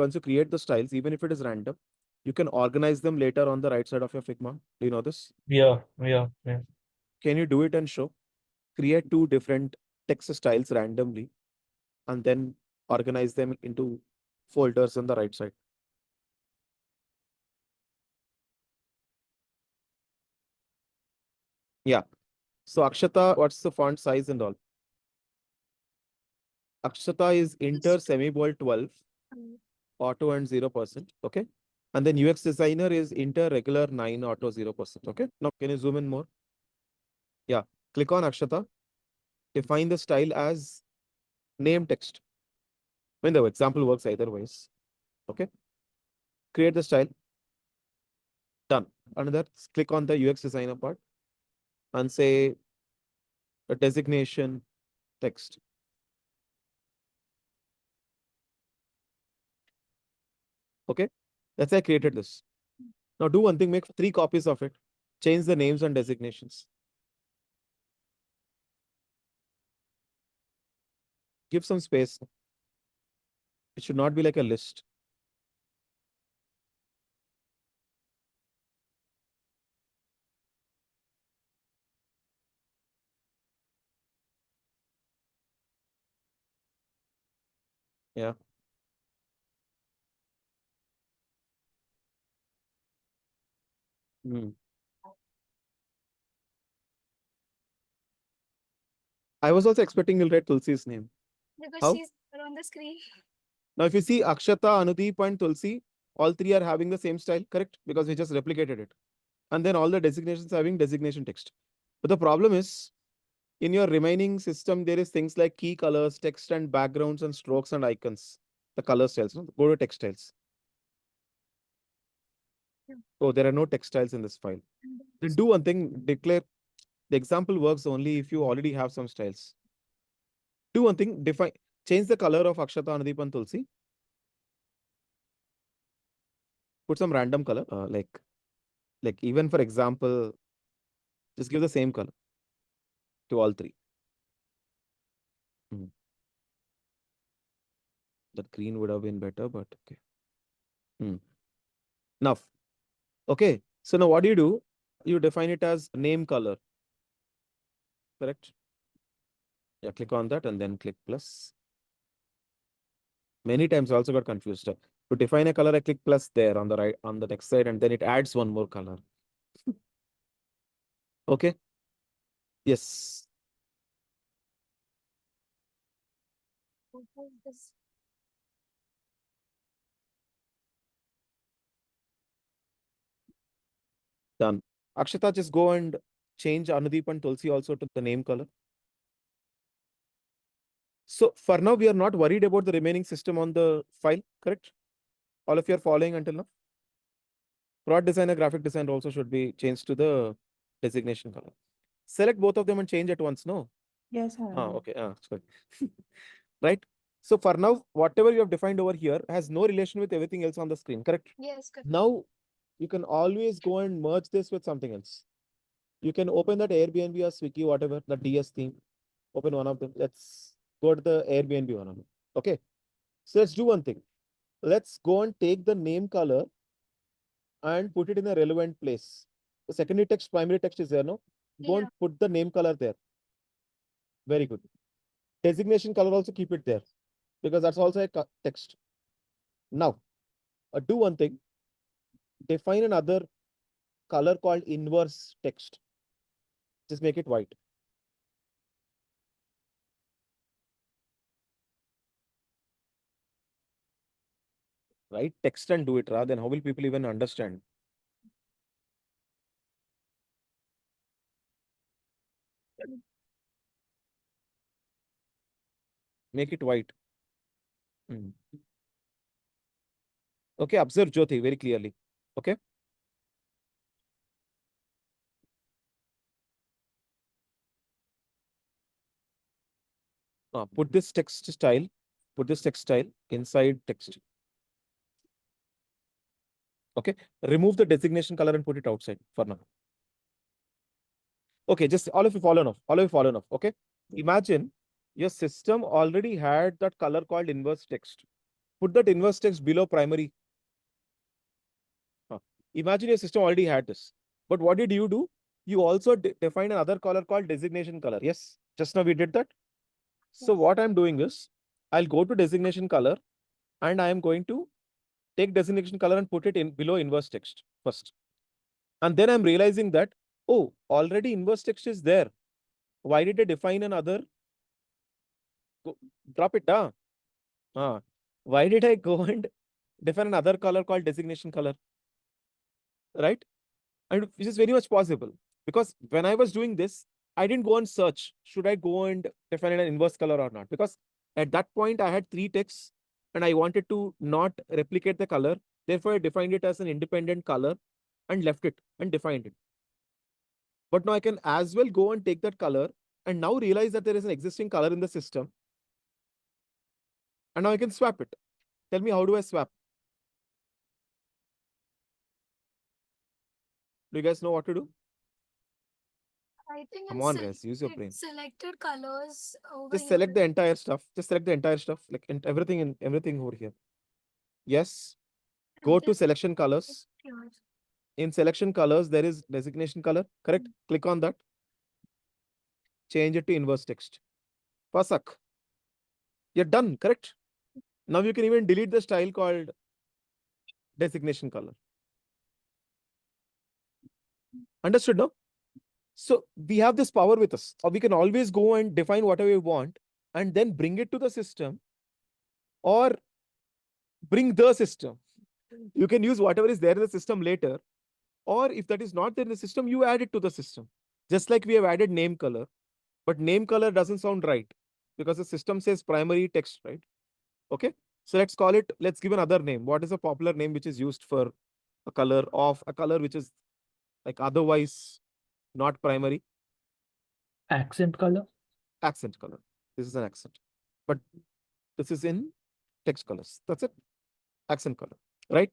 once you create the styles, even if it is random, you can organize them later on the right side of your Figma. Do you know this? Yeah, yeah, yeah. Can you do it and show? Create two different text styles randomly and then organize them into folders on the right side. Yeah. So Akshata, what's the font size and all? Akshata is Inter Semibold 12, auto and 0%. Okay. And then UX designer is Inter regular 9, auto 0%. Okay. Now can you zoom in more? Yeah. Click on Akshata. Define the style as name text. When the example works either ways. Okay. Create the style. Done. Another, click on the UX designer part and say a designation text. Okay. That's why I created this. Now do one thing, make 3 copies of it. Change the names and designations. Give some space. It should not be like a list. Yeah. Hmm. I was also expecting you'll write Tulsi's name. Because How? she's on the screen. Now, if you see Akshata, Anudeep, and Tulsi, all three are having the same style, correct? Because we just replicated it. And then all the designations having designation text. But the problem is, in your remaining system, there is things like key colors, text and backgrounds, and strokes and icons. The color styles. No? Go to textiles. Oh, there are no textiles in this file. Then do one thing, declare the example works only if you already have some styles. Do one thing, define, change the color of Akshata, Anudeep, and Tulsi. Put some random color, like even for example, just give the same color to all three. Hmm. That green would have been better, but okay. Hmm. Enough. Okay. So now what do? You define it as name color, correct? Yeah, click on that and then click plus. Many times I also got confused. To define a color, I click plus there on the right on the text side, and then it adds one more color. Okay. Yes. Done. Akshita, just go and change Anudeep and Tulsi also to the name color. So for now, we are not worried about the remaining system on the file, correct? All of you are following until now. Product designer, graphic designer also should be changed to the designation color. Select both of them and change at once, no? Yes, I Ah, am. okay. Sorry. Right? So for now, whatever you have defined over here has no relation with everything else on the screen, correct? Yes, correct. Now, you can always go and merge this with something else. You can open that Airbnb or Swiggy, whatever, the DS theme. Open one of them. Let's go to the Airbnb one of them. Okay. So let's do one thing. Let's go and take the name color and put it in a relevant place. The secondary text, primary text is there, no? Go and put the name color there. Very good. Designation color also keep it there because that's also a text. Now, do one thing. Define another color called inverse text. Just make it white. Write text and do it rather than how will people even understand? Make it white. Hmm. Okay, observe Jyoti very clearly. Okay. Put this text style, put this text style inside text. Okay. Remove the designation color and put it outside for now. Okay, just all of you follow enough. All of you follow enough. Okay. Imagine your system already had that color called inverse text. put that inverse text below primary. Imagine your system already had this. But what did you do? You also defined another color called designation color. Yes, just now we did that. So what I'm doing is, I'll go to designation color and I am going to take designation color and put it in below inverse text first. And then I'm realizing that, oh, already inverse text is there. Why did I define another? Drop it down. Why did I go and define another color called designation color? Right? And which is very much possible. Because when I was doing this, I didn't go and search, should I go and define an inverse color or not? Because at that point, I had three texts and I wanted to not replicate the color. Therefore, I defined it as an independent color and left it and defined it. But now I can as well go and take that color and now realize that there is an existing color in the system. And now I can swap it. Tell me, how do I swap? Do you guys know what to do? I think Come on, guys, use your brain. selected colors over Just here. select the entire stuff. Just select the entire stuff, like everything over here. Yes. Go to selection colors. In selection colors, there is designation color. Correct? Click on that. Change it to inverse text. Pasak. You're done. Correct? Now you can even delete the style called designation color. Understood now? So we have this power with us. Or we can always go and define whatever we want and then bring it to the system or bring the system. You can use whatever is there in the system later. Or if that is not there in the system, you add it to the system. Just like we have added name color. But name color doesn't sound right because the system says primary text, right? Okay. So let's call it, let's give another name. What is a popular name which is used for a color which is like otherwise not primary? Accent color. Accent color. This is an accent. But this is in text colors. That's it. Accent color. Right?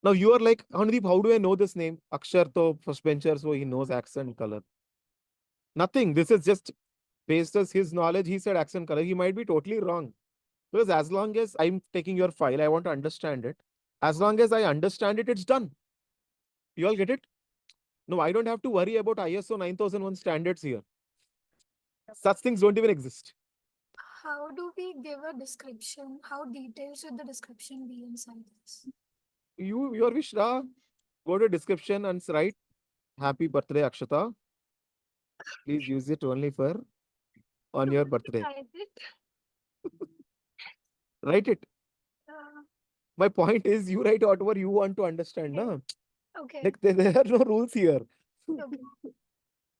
Now you are like, Anudeep, how do I know this name? Akshar to first bencher, so he knows accent color. Nothing. This is just based on his knowledge. He said accent color. He might be totally wrong. Because as long as I'm taking your file, I want to understand it. As long as I understand it, it's done. You all get it? No, I don't have to worry about ISO 9001 standards here. Such things don't even exist. How do we give a description? How detailed should the description be inside this? Your wish, Ra. Go to description and write happy birthday, Akshata. Please use it only for on your birthday. Type it. Write it. Uh, My point is you write whatever you want to understand. Na? okay. Like there are no rules here. Okay.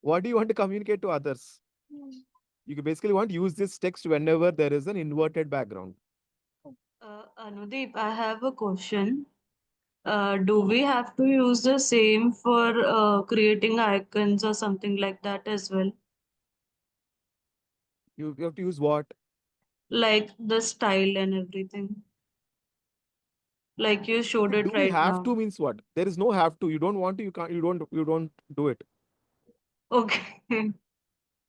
What do you want to communicate to others? You basically want to use this text whenever there is an inverted background. Anudeep, I have a question. Do we have to use the same for creating icons or something like that as well? You have to use what? Like the style and everything. Like you showed Do it we right have now. to means what? There is no have to. You don't want to, you can't, you don't do it. Okay.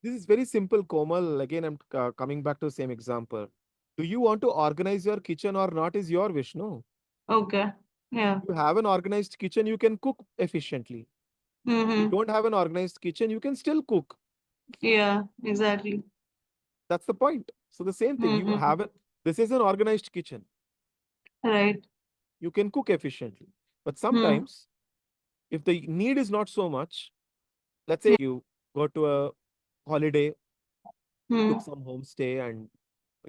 This is very simple, Komal. Again, I'm coming back to the same example. Do you want to organize your kitchen or not is your wish, no? Okay. Yeah. You have an organized kitchen, you can cook efficiently. You Mm-hmm. don't have an organized kitchen, you can still cook. Yeah, exactly. That's the point. So the same thing, you Mm-hmm. have it. This is an organized kitchen. Right. You can cook efficiently. But Hmm. sometimes, if the need is not so much, let's say you go to a holiday, Hmm. took some homestay, and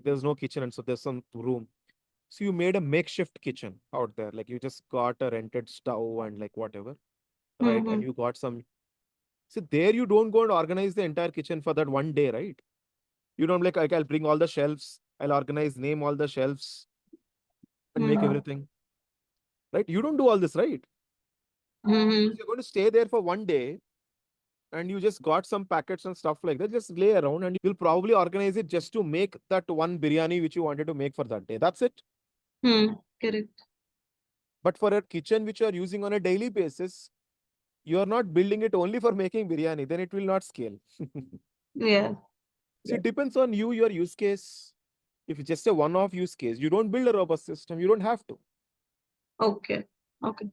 there's no kitchen, and so there's some room. So you made a makeshift kitchen out there. Like you just got a rented stove and like whatever, right? And Mm-hmm. you got some. So there you don't go and organize the entire kitchen for that one day, right? You don't like I'll bring all the shelves, I'll organize, name all the shelves, and make Mm-hmm. everything, right? You don't do all this, right? Mm-hmm. You're going to stay there for one day and you just got some packets and stuff like that, just lay around and you'll probably organize it just to make that one biryani which you wanted to make for that day. That's it. Hmm. Correct. But for a kitchen which you are using on a daily basis, you are not building it only for making biryani, then it will not scale. Yeah. So it depends on you, your use case. If it's just a one-off use case, you don't build a robust system. You don't have to. Okay. Okay.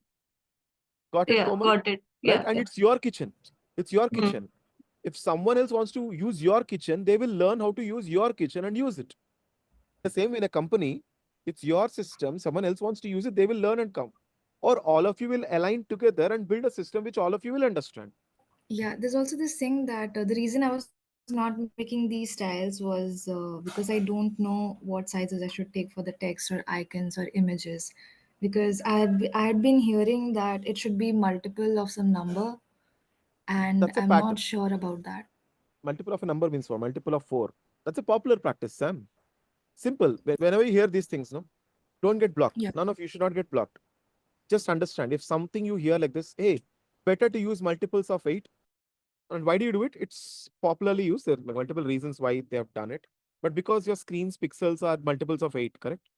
Got it, Yeah, Komal? got it. Right? Yeah, And yeah. it's your kitchen. It's your Hmm. kitchen. If someone else wants to use your kitchen, they will learn how to use your kitchen and use it. The same in a company, it's your system. Someone else wants to use it, they will learn and come. Or all of you will align together and build a system which all of you will understand. Yeah, there's also this thing that the reason I was not making these styles was because I don't know what sizes I should take for the text or icons or images. Because I had been hearing that it should be multiple of some number, and That's a I'm not pattern. sure about that. Multiple of a number means what? Multiple of four. That's a popular practice, Sam. Simple. Whenever you hear these things, no, don't get blocked. Yeah. None of you should not get blocked. Just understand if something you hear like this, hey, better to use multiples of eight. And why do you do it? It's popularly used. There are multiple reasons why they have done it. But because your screen's pixels are multiples of eight, correct?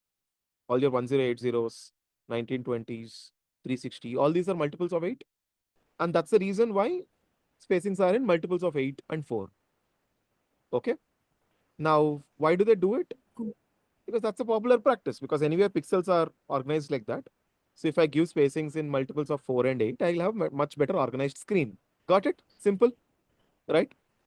All your 1080s, 1920s, 360, all these are multiples of eight. And that's the reason why spacings are in multiples of eight and four. Okay. Now, why do they do it? Cool. Because that's a popular practice. Because anywhere pixels are organized like that. So if I give spacings in multiples of 4 and 8, I'll have much better organized screen. Got it? Simple, right?